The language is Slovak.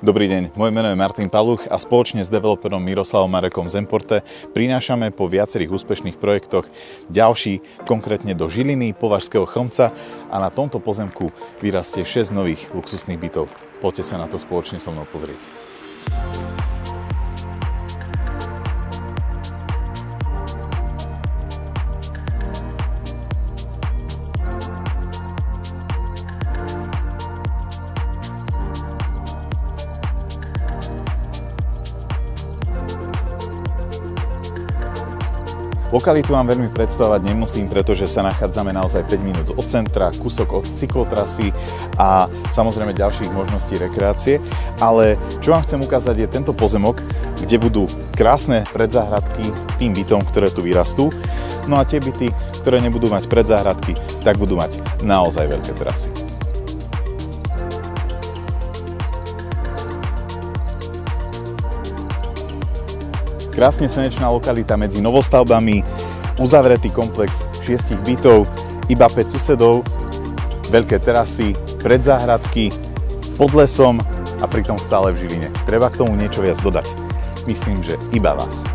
Dobrý deň, moje meno je Martin Paluch a spoločne s developerom Miroslavom Marekom z Emporte prinášame po viacerých úspešných projektoch ďalší, konkrétne do Žiliny, Považského Chlmca, a na tomto pozemku vyrastie 6 nových luxusných bytov. Poďte sa na to spoločne so mnou pozrieť. Lokalitu vám veľmi predstavovať nemusím, pretože sa nachádzame naozaj 5 minút od centra, kúsok od cyklotrasy a samozrejme ďalších možností rekreácie. Ale čo vám chcem ukázať je tento pozemok, kde budú krásne predzáhradky tým bytom, ktoré tu vyrastú. No a tie byty, ktoré nebudú mať predzáhradky, tak budú mať naozaj veľké terasy. Krásne slnečná lokalita medzi novostavbami, uzavretý komplex 6 bytov, iba 5 susedov, veľké terasy, predzáhradky, pod lesom a pritom stále v Žiline. Treba k tomu niečo viac dodať. Myslím, že iba vás.